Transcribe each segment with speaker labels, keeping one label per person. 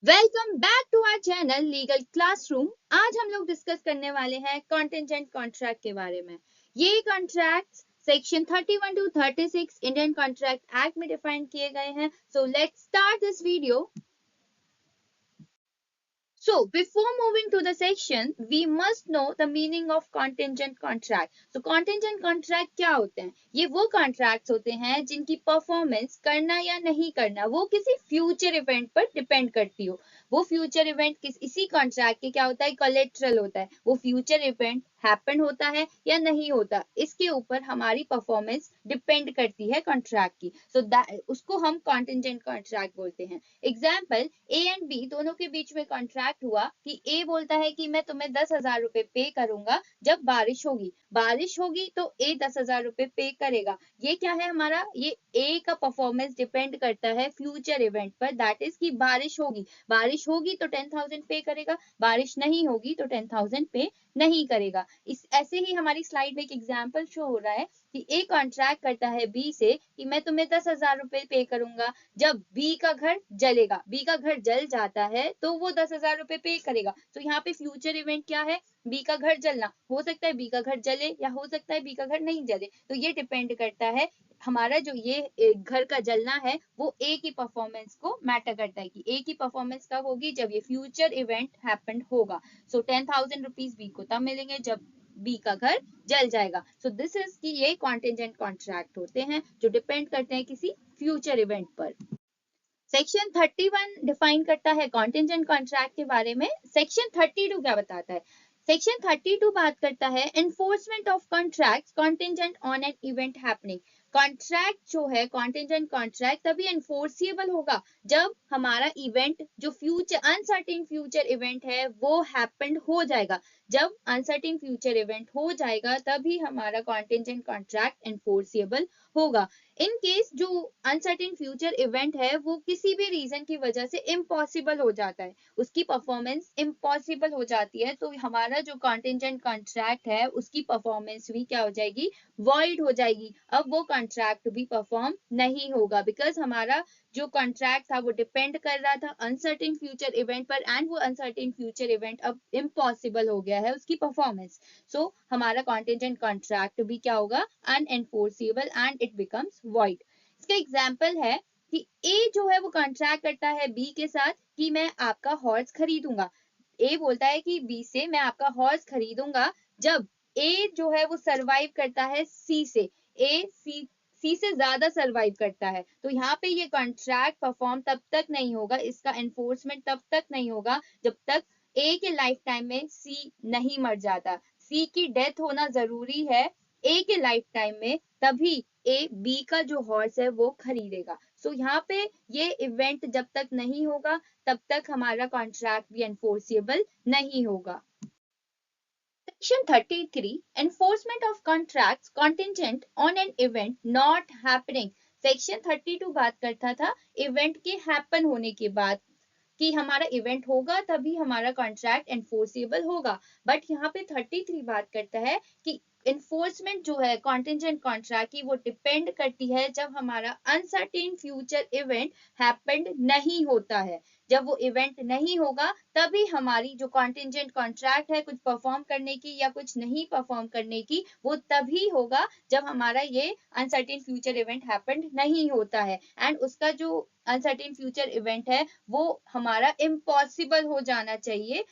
Speaker 1: Welcome back to our channel legal classroom. आज हम लोग डिस्कस करने वाले हैं कॉन्टिजेंट कॉन्ट्रैक्ट के बारे में। ये contract section 31 to 36 Indian contract act में डिफाइन किए गए हैं। So let's start this video. So, before moving to the section, we must know the meaning of contingent contract. So, contingent contract क्या होते हैं? ये वो contracts होते हैं जिनकी परफॉर्मेंस करना या नहीं करना वो किसी फ्यूचर इवेंट पर डिपेंड करती हो। वो फ्यूचर इवेंट इसी कॉन्ट्रैक्ट के क्या होता है? कोलेट्रल होता है। वो फ्यूचर इवेंट हैपन होता है या नहीं होता, इसके ऊपर हमारी परफॉर्मेंस डिपेंड करती है कॉन्ट्रैक्ट की। सो उसको हम कॉन्टिजेंट कॉन्ट्रैक्ट बोलते हैं। एग्जाम्पल, ए एंड बी दोनों के बीच में कॉन्ट्रैक्ट हुआ कि ए बोलता है कि मैं तुम्हें 10,000 रुपए पे करूंगा जब बारिश होगी। बारिश होगी तो ए 10,000 रुपए पे करेगा। ये क्या है हमारा? ये ए का परफॉर्मेंस डिपेंड करता है फ्यूचर इवेंट पर, दैट इज कि बारिश होगी। बारिश होगी तो 10,000 पे करेगा, बारिश नहीं होगी तो 10,000 पे नहीं करेगा। इस ऐसे ही हमारी स्लाइड में एक एग्जाम्पल शो हो रहा है कि ए कॉन्ट्रैक्ट करता है बी से कि मैं तुम्हें 10,000 रुपए पे करूंगा जब बी का घर जलेगा। बी का घर जल जाता है तो वो 10,000 रुपए पे करेगा। तो यहाँ पे फ्यूचर इवेंट क्या है? बी का घर जलना। हो सकता है बी का घर जले या हो सकता है बी का घर नहीं जले। तो ये डिपेंड करता है हमारा जो ये घर का जलना है वो ए की परफॉर्मेंस को मैटर करता है कि ए की परफॉर्मेंस कब होगी? जब ये फ्यूचर इवेंट हैपन होगा। सो 10,000 रुपीज बी को तब मिलेंगे जब बी का घर जल जाएगा। सो दिस इज कि ये कॉन्टिजेंट कॉन्ट्रैक्ट होते हैं जो डिपेंड करते हैं किसी फ्यूचर इवेंट पर। सेक्शन 31 डिफाइन करता है कॉन्टिजेंट कॉन्ट्रैक्ट के बारे में। सेक्शन 32 क्या बताता है? सेक्शन 32 बात करता है enforcement of contract contingent on an event happening. Contract जो है कॉन्टिजेंट कॉन्ट्रैक्ट तभी एनफोर्सिबल होगा जब हमारा इवेंट जो फ्यूचर अनसर्टेन फ्यूचर इवेंट है वो हैपेंड हो जाएगा। जब अनसर्टेन फ्यूचर इवेंट हो जाएगा तभी हमारा कॉन्टिजेंट कॉन्ट्रैक्ट एनफोर्सिबल होगा। इन केस जो अनसर्टेन फ्यूचर इवेंट है वो किसी भी रीजन की वजह से इम्पॉसिबल हो जाता है, उसकी परफॉर्मेंस इम्पॉसिबल हो जाती है, तो हमारा जो कॉन्टिजेंट कॉन्ट्रैक्ट है उसकी परफॉर्मेंस भी क्या हो जाएगी? वॉइड हो जाएगी। अब वो कॉन्ट्रैक्ट भी परफॉर्म नहीं होगा बिकॉज हमारा जो कॉन्ट्रैक्ट था वो डिपेंड कर रहा था अनसर्टेन फ्यूचर इवेंट पर एंड वो अनसर्टेन फ्यूचर इवेंट अब इम्पॉसिबल हो गया है उसकी परफॉर्मेंस। सो हमारा कॉन्टिजेंट कॉन्ट्रैक्ट भी क्या होगा? अनएनफोर्सिबल एंड इट बिकम्स वॉइड। इसका एग्जाम्पल है कि ए जो है वो कॉन्ट्रैक्ट करता है बी के साथ कि मैं आपका हॉर्स खरीदूंगा। ए बोलता है कि बी से मैं आपका हॉर्स खरीदूंगा जब ए जो है वो सरवाइव करता है सी से। ए सी से ज्यादा सरवाइव करता है तो यहाँ पे ये कॉन्ट्रैक्ट परफॉर्म तब तक नहीं होगा, इसका एनफोर्समेंट तब तक नहीं होगा जब तक ए के लाइफ टाइम में सी नहीं मर जाता। सी की डेथ होना जरूरी है ए के लाइफ टाइम में, तभी ए बी का जो हॉर्स है वो खरीदेगा। सो यहाँ पे ये इवेंट जब तक नहीं होगा तब तक हमारा कॉन्ट्रैक्ट भी एनफोर्सिबल नहीं होगा। Section 33 Enforcement of contracts contingent on an event not happening। Section 32 बात करता था इवेंट के हैपन होने के बाद कि हमारा इवेंट होगा तभी हमारा कॉन्ट्रैक्ट एनफोर्सिबल होगा। बट यहाँ पे 33 बात करता है कि इन्फोर्समेंट जो है कॉन्टिजेंट कॉन्ट्रैक्ट की वो डिपेंड करती है जब हमारा अनसर्टेन फ्यूचर इवेंट हैपेंड नहीं होता है। जब वो इवेंट नहीं होगा तभी हमारी जो कॉन्टिजेंट कॉन्ट्रैक्ट है कुछ परफॉर्म करने की या कुछ नहीं परफॉर्म करने की वो तभी होगा जब हमारा ये अनसर्टेन फ्यूचर इवेंट हैपेंड नहीं होता है एंड उसका जो अनसर्टेन फ्यूचर इवेंट है वो हमारा इम्पॉसिबल हो जाना चाहिए,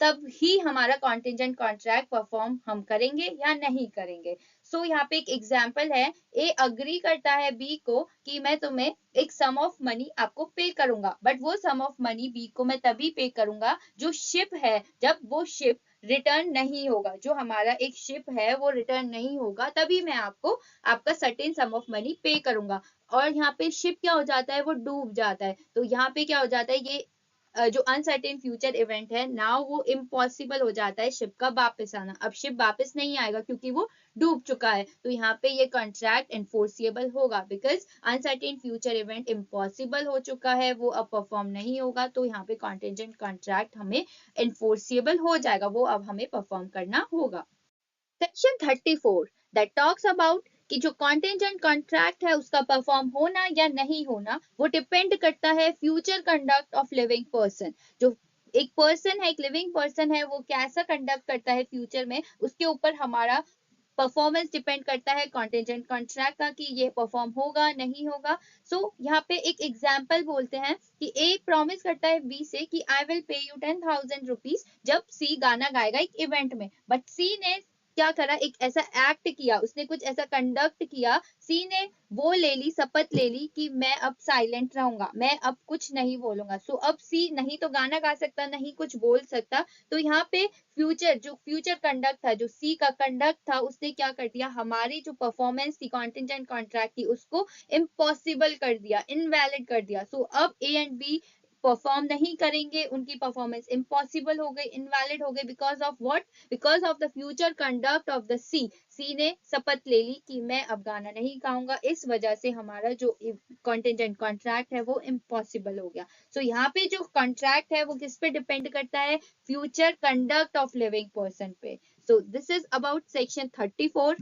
Speaker 1: तब ही हमारा कॉन्टिजेंट कॉन्ट्रैक्ट परफॉर्म हम करेंगे या नहीं करेंगे। सो यहाँ पे एक एग्जाम्पल है, ए अग्री करता है बी को कि मैं तुम्हें एक सम ऑफ मनी आपको पे करूंगा, बट वो सम ऑफ मनी बी को मैं तभी पे करूंगा जो शिप है जब वो शिप रिटर्न नहीं होगा। जो हमारा एक शिप है वो रिटर्न नहीं होगा तभी मैं आपको आपका सर्टेन सम ऑफ मनी पे करूंगा। और यहाँ पे शिप क्या हो जाता है? वो डूब जाता है। तो यहाँ पे क्या हो जाता है? ये जो अनसर्टेन फ्यूचर इवेंट है नाउ वो इम्पॉसिबल हो जाता है शिप का वापस आना। अब शिप वापस नहीं आएगा क्योंकि वो डूब चुका है। तो यहाँ पे ये कॉन्ट्रैक्ट एनफोर्सिबल होगा because uncertain future event impossible हो चुका है, वो अब परफॉर्म नहीं होगा। तो यहाँ पे कॉन्टिजेंट कॉन्ट्रैक्ट हमें एनफोर्सिबल हो जाएगा, वो अब हमें परफॉर्म करना होगा। Section 34 that talks about कि जो कॉन्टेंजेंट कॉन्ट्रैक्ट है उसका परफॉर्म होना या नहीं होना वो डिपेंड करता है future conduct of living person. जो एक पर्सन है, एक लिविंग पर्सन है, वो कैसा कंडक्ट करता है फ्यूचर में, उसके ऊपर हमारा परफॉर्मेंस डिपेंड करता है कॉन्टेंजेंट कॉन्ट्रैक्ट का कि ये परफॉर्म होगा नहीं होगा। सो यहाँ पे एक एग्जाम्पल बोलते हैं कि ए प्रॉमिस करता है बी से कि I will pay you 10,000 rupees जब सी गाना गाएगा एक इवेंट में। बट सी ने क्या करा, एक ऐसा एक्ट किया, उसने कुछ ऐसा कंडक्ट किया, सी ने वो ले ली, शपथ ले ली कि मैं अब साइलेंट रहूंगा, मैं अब कुछ नहीं बोलूंगा। सो अब सी नहीं तो गाना गा सकता, नहीं कुछ बोल सकता। तो यहाँ पे फ्यूचर कंडक्ट था, जो सी का कंडक्ट था, उसने क्या कर दिया, हमारी जो परफॉर्मेंस थी कॉन्टेंजेंट कॉन्ट्रैक्ट की उसको इम्पॉसिबल कर दिया, इनवैलिड कर दिया। सो अब ए एंड बी परफॉर्म नहीं करेंगे, उनकी परफॉर्मेंस इम्पॉसिबल हो गई, इनवैलिड हो गई। Because of what? Because of the future conduct of the C. C ने शपथ ले ली कि मैं अब गाना नहीं गाऊंगा, इस वजह से हमारा जो कॉन्टेंजेंट कॉन्ट्रैक्ट है वो इम्पॉसिबल हो गया। सो यहाँ पे जो कॉन्ट्रैक्ट है वो किस पे डिपेंड करता है? Future conduct of living person पे। So this is about section 34।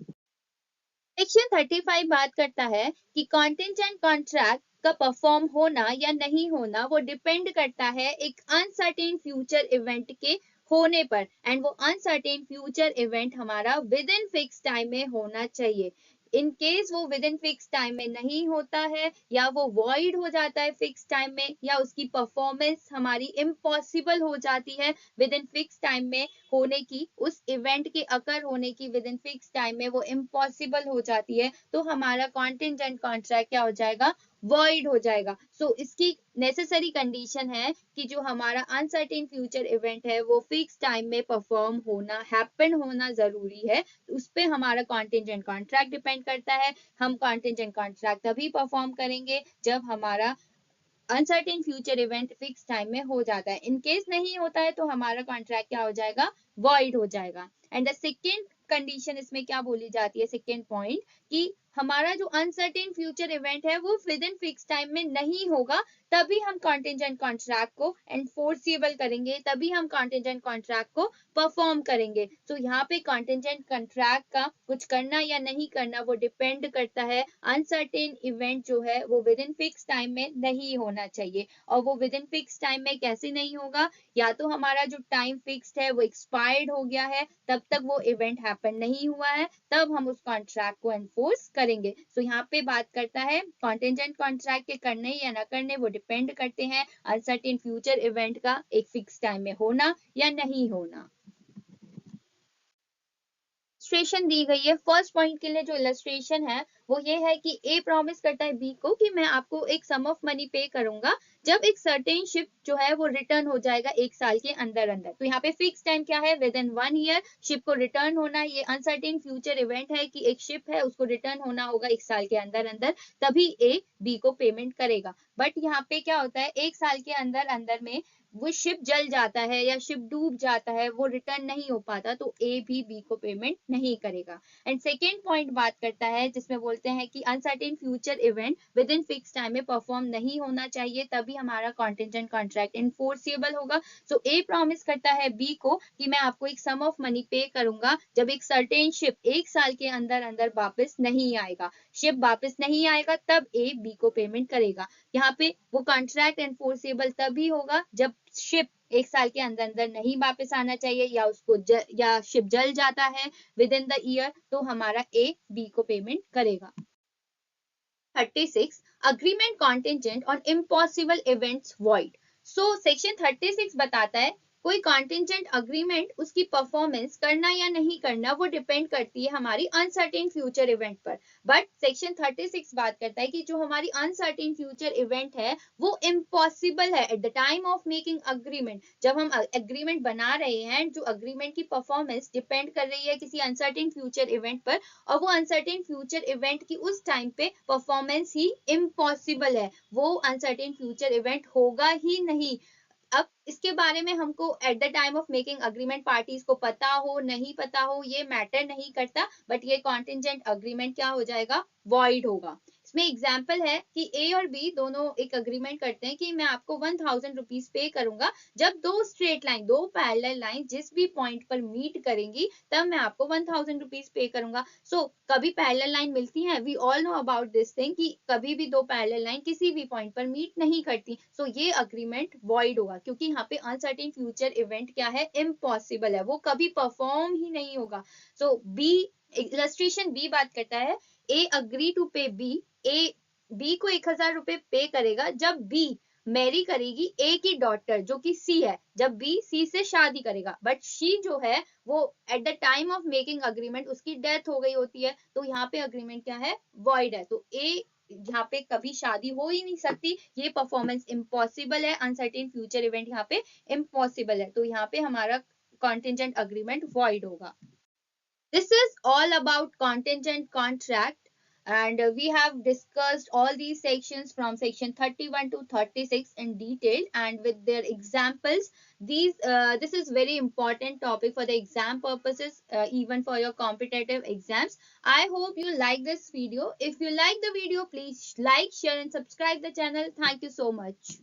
Speaker 1: Section 35 बात करता है कि कॉन्टेंजेंट कॉन्ट्रैक्ट का परफॉर्म होना या नहीं होना वो डिपेंड करता है एक अनसर्टेन फ्यूचर इवेंट के होने पर। एंड वो अनसर्टेन फ्यूचर इवेंट हमारा विद इन फिक्स टाइम में होना चाहिए। इन केस वो विद इन फिक्स टाइम में नहीं होता है, या वो वॉइड हो जाता है फिक्स टाइम में, या उसकी परफॉर्मेंस हमारी इम्पॉसिबल हो जाती है विद इन फिक्स टाइम में होने की, उस इवेंट के अकर होने की विद इन फिक्स टाइम में वो इम्पॉसिबल हो जाती है, तो हमारा कॉन्टेंजेंट कॉन्ट्रैक्ट क्या हो जाएगा? वॉइड हो जाएगा। सो इसकी नेसेसरी कंडीशन है कि जो हमारा अनसर्टेन फ्यूचर इवेंट है वो फिक्स टाइम में परफॉर्म होना, हैपन होना जरूरी है। उस पे हमारा कॉन्टेंजेंट कॉन्ट्रैक्ट डिपेंड करता है। हम कॉन्टेंजेंट कॉन्ट्रैक्ट तभी परफॉर्म करेंगे जब हमारा uncertain future event fix time में हो जाता है। इन केस नहीं होता है तो हमारा कॉन्ट्रैक्ट क्या हो जाएगा? वॉइड हो जाएगा। एंड द सेकेंड कंडीशन इसमें क्या बोली जाती है, सेकेंड पॉइंट, कि हमारा जो अनसर्टेन फ्यूचर इवेंट है वो विद इन फिक्स टाइम में नहीं होगा, तभी हम कॉन्टेंजेंट कॉन्ट्रैक्ट को एनफोर्सिबल करेंगे, तभी हम कॉन्टेंजेंट कॉन्ट्रैक्ट को परफॉर्म करेंगे। तो यहाँ पे कॉन्टेंजेंट कॉन्ट्रैक्ट का कुछ करना या नहीं करना वो डिपेंड करता है, अनसर्टेन इवेंट जो है वो विद इन फिक्स टाइम में नहीं होना चाहिए। और वो विद इन फिक्स टाइम में कैसे नहीं होगा? या तो हमारा जो टाइम फिक्स्ड है वो एक्सपायर्ड हो गया है, तब तक वो इवेंट हैपन नहीं हुआ है, तब हम उस कॉन्ट्रैक्ट को एनफोर्स करेंगे। सो यहाँ पे बात करता है कॉन्टेंजेंट कॉन्ट्रैक्ट के करने या ना करने वो डिपेंड करते हैं अनसर्टेन फ्यूचर इवेंट का एक फिक्स टाइम में होना या नहीं होना। इलस्ट्रेशन दी गई है। फर्स्ट पॉइंट के लिए जो इलस्ट्रेशन है वो ये है कि ए प्रॉमिस करता है बी को कि मैं आपको एक सम ऑफ मनी पे करूंगा जब एक सर्टेन शिप जो है वो रिटर्न हो जाएगा 1 साल के अंदर अंदर। तो यहाँ पे फिक्स टाइम क्या है? विद इन 1 ईयर शिप को रिटर्न होना। ये अनसर्टेन फ्यूचर इवेंट है कि एक शिप है उसको रिटर्न होना होगा 1 साल के अंदर अंदर, तभी ए बी को पेमेंट करेगा। बट यहाँ पे क्या होता है, 1 साल के अंदर अंदर में वो शिप जल जाता है या शिप डूब जाता है, वो रिटर्न नहीं हो पाता, तो ए भी बी को पेमेंट नहीं करेगा। एंड सेकेंड पॉइंट बात करता है जिसमें बोलते हैं कि uncertain future event with in fix time में परफॉर्म नहीं होना चाहिए, तभी हमारा कॉन्टेंजेंट कॉन्ट्रैक्ट इनफोर्सिबल होगा। सो ए प्रॉमिस करता है बी को कि मैं आपको एक सम ऑफ मनी पे करूंगा जब एक सर्टेन शिप 1 साल के अंदर अंदर वापस नहीं आएगा। शिप वापस नहीं आएगा तब ए बी को पेमेंट करेगा। यहाँ पे वो कॉन्ट्रैक्ट एनफोर्सेबल तभी होगा जब शिप 1 साल के अंदर अंदर नहीं वापस आना चाहिए, या उसको या शिप जल जाता है विद इन द ईयर, तो हमारा ए बी को पेमेंट करेगा। 36 agreement contingent on impossible events void. So section 36 बताता है कोई कॉन्टेंजेंट अग्रीमेंट उसकी परफॉर्मेंस करना या नहीं करना वो डिपेंड करती है हमारी अनसर्टेन फ्यूचर इवेंट पर। बट सेक्शन 36 बात करता है कि जो हमारी अनसर्टेन फ्यूचर इवेंट है वो इम्पॉसिबल है at the time of making agreement. जब हम अग्रीमेंट बना रहे हैं, जो अग्रीमेंट की परफॉर्मेंस डिपेंड कर रही है किसी अनसर्टेन फ्यूचर इवेंट पर, और वो अनसर्टेन फ्यूचर इवेंट की उस टाइम पे परफॉर्मेंस ही इम्पॉसिबल है, वो अनसर्टेन फ्यूचर इवेंट होगा ही नहीं। अब इसके बारे में हमको at the time of making agreement parties को पता हो नहीं पता हो ये मैटर नहीं करता, बट ये कॉन्टेंजेंट अग्रीमेंट क्या हो जाएगा? वॉइड होगा। इसमें एग्जाम्पल है कि ए और बी दोनों एक अग्रीमेंट करते हैं कि मैं आपको 1000 रुपीज पे करूंगा जब दो स्ट्रेट लाइन, दो पैरेलल लाइन जिस भी पॉइंट पर मीट करेंगी तब मैं आपको 1000 रुपीज पे करूंगा। सो कभी पैरेलल लाइन मिलती है, we all know about this thing कि कभी भी दो पैरेलल लाइन किसी भी पॉइंट पर मीट नहीं करती। सो ये अग्रीमेंट वॉइड होगा क्योंकि यहाँ पे अनसर्टेन फ्यूचर इवेंट क्या है, इम्पॉसिबल है, वो कभी परफॉर्म ही नहीं होगा। सो बी, इलस्ट्रेशन बी बात करता है ए अग्री टू पे बी, ए बी को 1000 रुपए पे करेगा जब बी मैरी करेगी ए की डॉटर जो कि सी है, जब बी सी से शादी करेगा, बट शी जो है वो at the time of making agreement उसकी डेथ हो गई होती है, तो यहाँ पे अग्रीमेंट क्या है, वॉइड है। तो ए यहाँ पे कभी शादी हो ही नहीं सकती, ये परफॉर्मेंस इम्पॉसिबल है, अनसर्टेन फ्यूचर इवेंट यहाँ पे इम्पॉसिबल है, तो यहाँ पे हमारा कॉन्टिजेंट अग्रीमेंट वॉइड होगा। This is all about contingent contract, and we have discussed all these sections from section 31 to 36 in detail and with their examples. This is very important topic for the exam purposes, even for your competitive exams. I hope you like this video. If you like the video, please like, share and subscribe the channel. Thank you so much.